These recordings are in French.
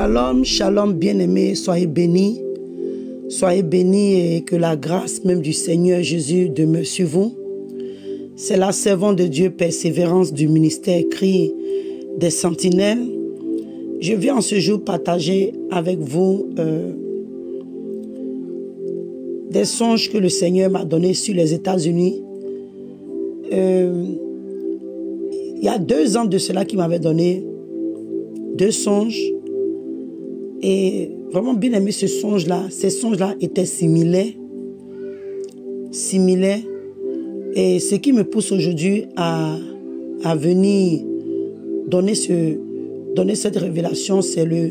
Shalom, shalom bien-aimés, soyez bénis et que la grâce même du Seigneur Jésus demeure sur vous. C'est la servante de Dieu, persévérance du ministère Cri des Sentinelles. Je viens en ce jour partager avec vous des songes que le Seigneur m'a donnés sur les États-Unis. Il y a 2 ans de cela qu'il m'avait donné 2 songes. Et vraiment bien aimé ce songe-là. Ces songes-là étaient similaires. Et ce qui me pousse aujourd'hui à venir donner cette révélation, c'est le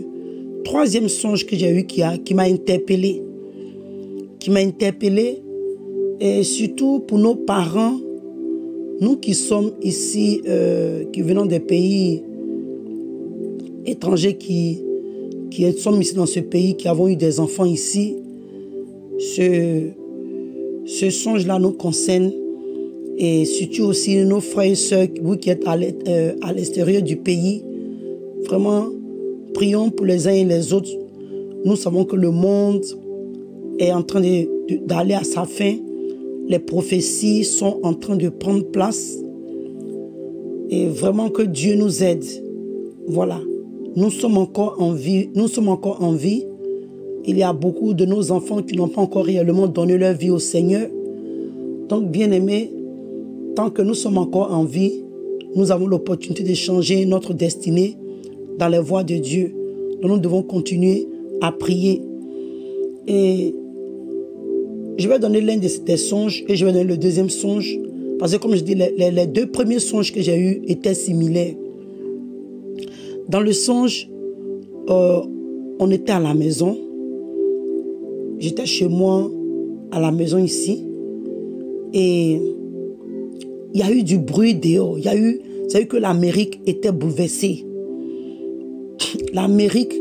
3e songe que j'ai eu qui m'a interpellé. Et surtout pour nos parents, nous qui sommes ici, qui venons des pays étrangers, qui sommes ici dans ce pays, qui avons eu des enfants ici, ce songe-là nous concerne. Et surtout aussi nos frères et sœurs, vous qui êtes à l'extérieur du pays, vraiment, prions pour les uns et les autres. Nous savons que le monde est en train d'aller à sa fin. Les prophéties sont en train de prendre place. Et vraiment que Dieu nous aide. Voilà. Nous sommes encore en vie. Il y a beaucoup de nos enfants qui n'ont pas encore réellement donné leur vie au Seigneur. Donc, bien-aimés, tant que nous sommes encore en vie, nous avons l'opportunité de changer notre destinée dans les voies de Dieu. Donc, nous devons continuer à prier. Et je vais donner l'un des songes et je vais donner le 2e songe. Parce que, comme je dis, les 2 premiers songes que j'ai eus étaient similaires. Dans le songe, on était à la maison. J'étais chez moi, à la maison ici. Et il y a eu du bruit dehors. Vous savez que l'Amérique était bouleversée. L'Amérique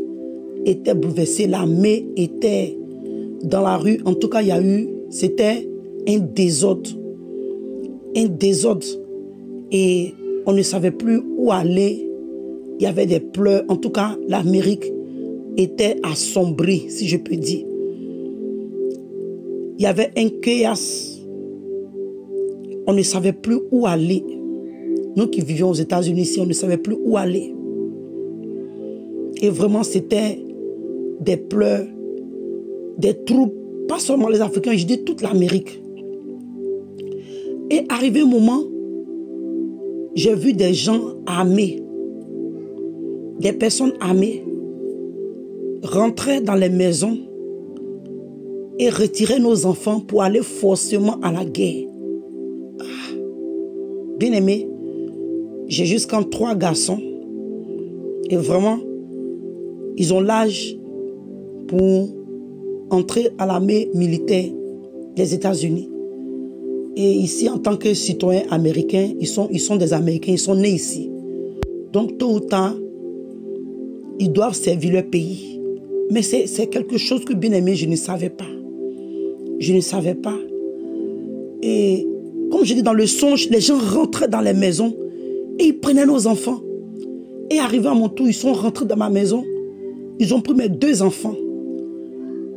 était bouleversée. L'armée était dans la rue. En tout cas, c'était un désordre. Un désordre. Et on ne savait plus où aller. Il y avait des pleurs. En tout cas, l'Amérique était assombrie, si je peux dire. Il y avait un chaos. On ne savait plus où aller. Nous qui vivions aux États-Unis ici, on ne savait plus où aller. Et vraiment, c'était des pleurs, des troubles, pas seulement les Africains, je dis toute l'Amérique. Et arrivé un moment, j'ai vu des gens armés, des personnes armées, rentrer dans les maisons et retirer nos enfants pour aller forcément à la guerre. Bien aimé, j'ai jusqu'à 3 garçons et vraiment, ils ont l'âge pour entrer à l'armée militaire des États-Unis. Et ici, en tant que citoyens américains, ils sont des Américains, ils sont nés ici. Donc, tôt ou tard, ils doivent servir leur pays. Mais c'est quelque chose que, bien aimé, je ne savais pas. Je ne savais pas. Et comme je dis dans le songe, les gens rentraient dans les maisons et ils prenaient nos enfants. Et arrivé à mon tour, ils sont rentrés dans ma maison. Ils ont pris mes 2 enfants.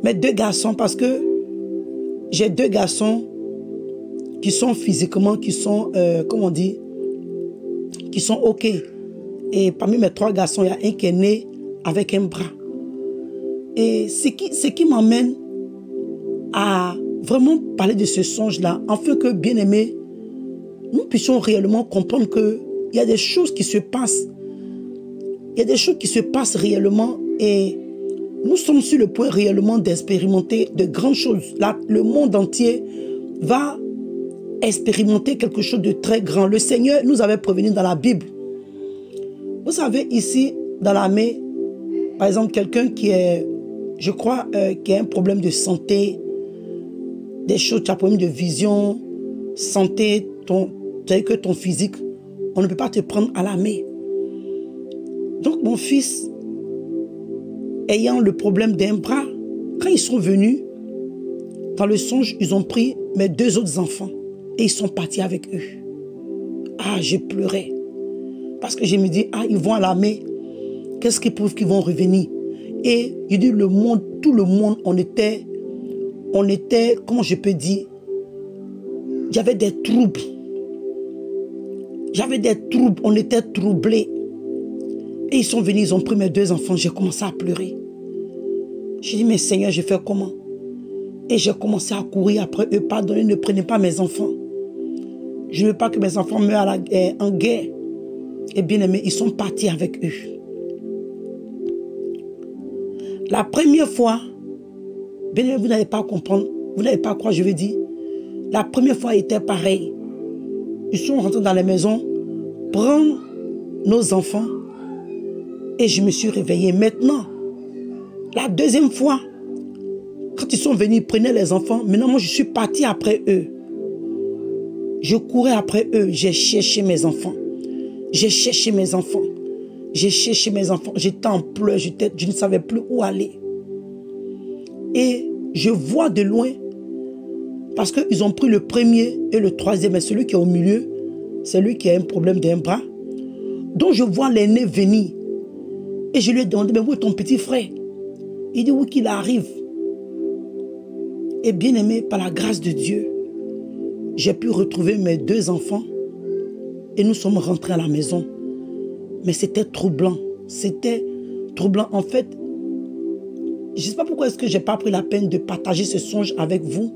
Mes 2 garçons, parce que j'ai 2 garçons qui sont physiquement, qui sont, comment on dit, qui sont OK. Et parmi mes 3 garçons, il y a un qui est né avec un bras. Et ce qui m'emmène à vraiment parler de ce songe-là, afin que, bien aimé, nous puissions réellement comprendre qu'il y a des choses qui se passent. Il y a des choses qui se passent réellement et nous sommes sur le point réellement d'expérimenter de grandes choses. Là, le monde entier va expérimenter quelque chose de très grand. Le Seigneur nous avait prévenu dans la Bible. Vous savez, ici, dans l'armée, par exemple, quelqu'un qui est, je crois, qui a un problème de santé, des choses, tu as un problème de vision, santé, tu sais que ton physique, on ne peut pas te prendre à l'armée. Donc mon fils, ayant le problème d'un bras, quand ils sont venus, dans le songe, ils ont pris mes 2 autres enfants et ils sont partis avec eux. Ah, je pleurais. Parce que je me dis, ah, ils vont à l'armée, qu'est-ce qui prouve qu'ils vont revenir? Et je dis le monde, tout le monde, on était, comment je peux dire, il y avait des troubles. J'avais des troubles, on était troublés. Et ils sont venus, ils ont pris mes 2 enfants, j'ai commencé à pleurer. J'ai dit, mais Seigneur, je fais comment? Et j'ai commencé à courir après eux, pardonnez, ne prenez pas mes enfants. Je ne veux pas que mes enfants meurent en guerre. Et bien aimé, ils sont partis avec eux. La première fois, bien aimé, vous n'allez pas comprendre, vous n'allez pas croire, je veux dire. La première fois était pareil. Ils sont rentrés dans la maison, prendre nos enfants, et je me suis réveillée. Maintenant, la deuxième fois, quand ils sont venus, ils prenaient les enfants. Maintenant, moi, je suis partie après eux. Je courais après eux. J'ai cherché mes enfants. J'ai cherché mes enfants. J'ai cherché mes enfants. J'étais en pleurs. Je ne savais plus où aller. Et je vois de loin, parce qu'ils ont pris le premier et le troisième. Et celui qui est au milieu, c'est lui qui a un problème d'un bras. Donc, je vois l'aîné venir. Et je lui ai demandé, mais où est ton petit frère? Il dit, oui, qu'il arrive. Et bien aimé, par la grâce de Dieu, j'ai pu retrouver mes 2 enfants et nous sommes rentrés à la maison. Mais c'était troublant. C'était troublant. En fait, je ne sais pas pourquoi est-ce que je n'ai pas pris la peine de partager ce songe avec vous.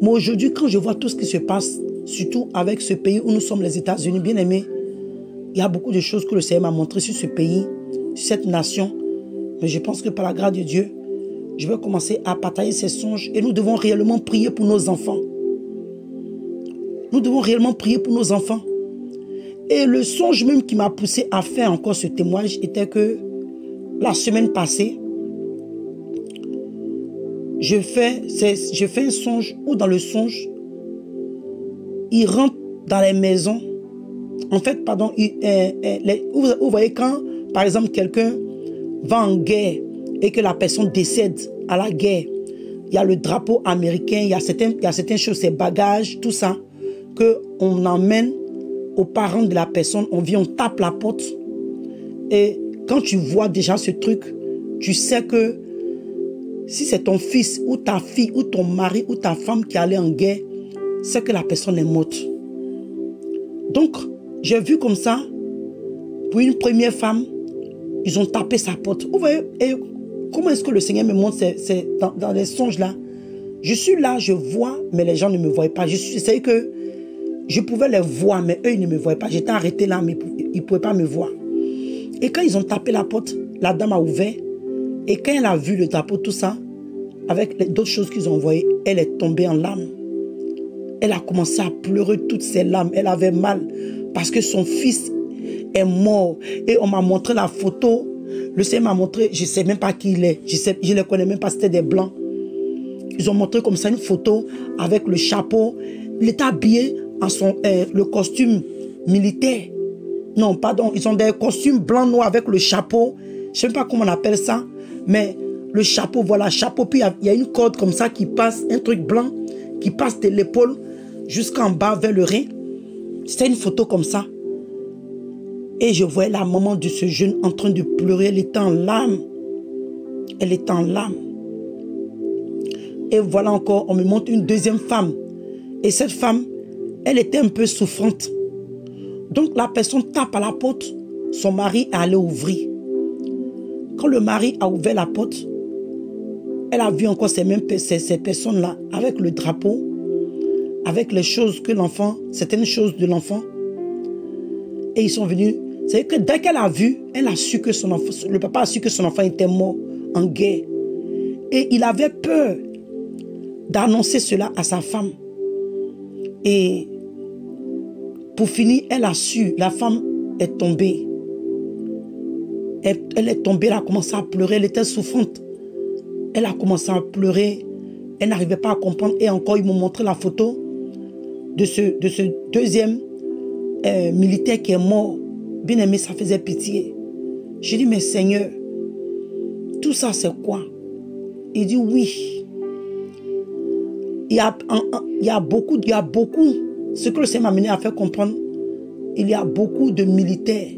Mais aujourd'hui, quand je vois tout ce qui se passe, surtout avec ce pays où nous sommes, les États-Unis, bien aimés, il y a beaucoup de choses que le Seigneur m'a montré sur ce pays, sur cette nation. Mais je pense que par la grâce de Dieu, je vais commencer à partager ces songes et nous devons réellement prier pour nos enfants. Nous devons réellement prier pour nos enfants. Et le songe même qui m'a poussé à faire encore ce témoignage était que la semaine passée, je fais un songe où dans le songe, il rentre dans les maisons. En fait, pardon, vous voyez quand, par exemple, quelqu'un va en guerre et que la personne décède à la guerre, il y a le drapeau américain, il y a certaines choses, ses bagages, tout ça, qu'on emmène aux parents de la personne, on vient, on tape la porte. Et quand tu vois déjà ce truc, tu sais que si c'est ton fils ou ta fille ou ton mari ou ta femme qui allait en guerre, c'est que la personne est morte. Donc, j'ai vu comme ça, pour une première femme, ils ont tapé sa porte. Vous voyez, et comment est-ce que le Seigneur me montre dans les songes là? Je suis là, je vois, mais les gens ne me voient pas. Je sais que je pouvais les voir, mais eux, ils ne me voyaient pas. J'étais arrêté là, mais ils ne pouvaient pas me voir. Et quand ils ont tapé la porte, la dame a ouvert. Et quand elle a vu le drapeau, tout ça, avec d'autres choses qu'ils ont envoyées, elle est tombée en larmes. Elle a commencé à pleurer toutes ses larmes. Elle avait mal parce que son fils est mort. Et on m'a montré la photo. Le Seigneur m'a montré, je ne sais même pas qui il est. Je ne les connais même pas, c'était des blancs. Ils ont montré comme ça une photo avec le chapeau. Il était habillé en le costume militaire. Non, pardon, ils ont des costumes blancs noirs avec le chapeau. Je ne sais même pas comment on appelle ça. Mais le chapeau, voilà, chapeau. Puis il y a une corde comme ça qui passe, un truc blanc qui passe de l'épaule jusqu'en bas vers le rein. C'était une photo comme ça. Et je voyais la maman de ce jeune en train de pleurer. Elle était en larmes. Elle était en larmes. Et voilà encore, on me montre une deuxième femme. Et cette femme, elle était un peu souffrante. Donc la personne tape à la porte. Son mari est allé ouvrir. Quand le mari a ouvert la porte, elle a vu encore ces personnes-là avec le drapeau, avec les choses que l'enfant, certaines choses de l'enfant. Et ils sont venus. C'est que dès qu'elle a vu, elle a su que son enfant, le papa a su que son enfant était mort en guerre. Et il avait peur d'annoncer cela à sa femme. Et pour finir, elle a su, la femme est tombée. Elle est tombée, elle a commencé à pleurer, elle était souffrante. Elle a commencé à pleurer, elle n'arrivait pas à comprendre. Et encore, ils m'ont montré la photo de ce deuxième militaire qui est mort. Bien aimé, ça faisait pitié. J'ai dit, mais Seigneur, tout ça c'est quoi? Il dit, oui. Il y a beaucoup, ce que le Seigneur m'a amené à faire comprendre, il y a beaucoup de militaires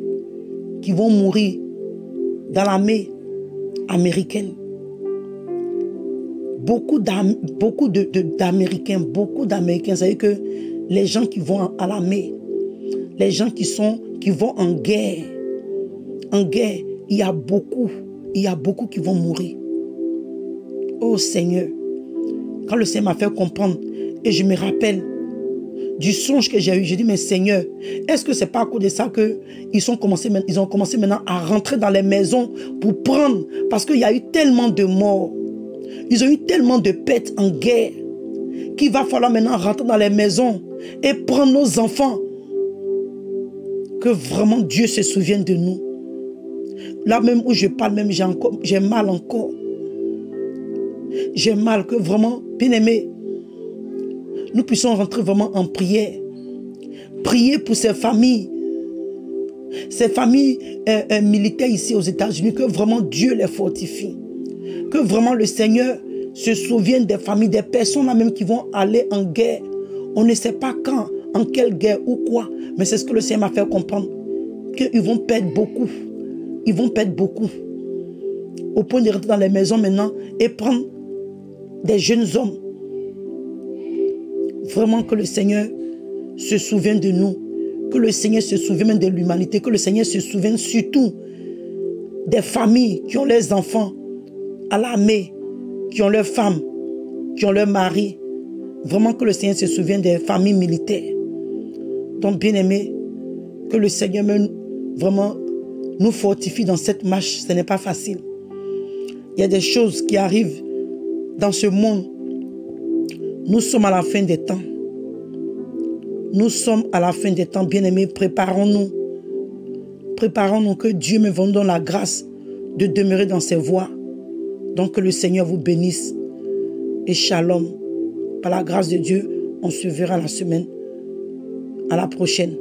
qui vont mourir dans l'armée américaine. Beaucoup d'Américains, vous savez que les gens qui vont à l'armée, les gens qui vont en guerre, il y a beaucoup qui vont mourir. Oh Seigneur, quand le Seigneur m'a fait comprendre, et je me rappelle du songe que j'ai eu, j'ai dit, mais Seigneur, est-ce que c'est pas à cause de ça qu'ils ont commencé maintenant à rentrer dans les maisons pour prendre, parce qu'il y a eu tellement de morts, ils ont eu tellement de pertes en guerre, qu'il va falloir maintenant rentrer dans les maisons et prendre nos enfants, que vraiment Dieu se souvienne de nous. Là même où je parle, même j'ai mal encore. J'ai mal que vraiment, bien aimé, nous puissions rentrer vraiment en prière. Prier pour ces familles militaires ici aux États-Unis, que vraiment Dieu les fortifie. Que vraiment le Seigneur se souvienne des familles, des personnes là même qui vont aller en guerre. On ne sait pas quand, en quelle guerre ou quoi, mais c'est ce que le Seigneur m'a fait comprendre. Qu'ils vont perdre beaucoup. Ils vont perdre beaucoup. Au point de rentrer dans les maisons maintenant et prendre des jeunes hommes. Vraiment que le Seigneur se souvienne de nous. Que le Seigneur se souvienne même de l'humanité. Que le Seigneur se souvienne surtout des familles qui ont leurs enfants à l'armée, qui ont leurs femmes, qui ont leurs maris. Vraiment que le Seigneur se souvienne des familles militaires. Donc bien aimé, que le Seigneur même vraiment nous fortifie dans cette marche. Ce n'est pas facile. Il y a des choses qui arrivent dans ce monde. Nous sommes à la fin des temps. Nous sommes à la fin des temps, bien-aimés. Préparons-nous. Préparons-nous, que Dieu me donne la grâce de demeurer dans ses voies. Donc que le Seigneur vous bénisse. Et shalom. Par la grâce de Dieu, on se verra la semaine. À la prochaine.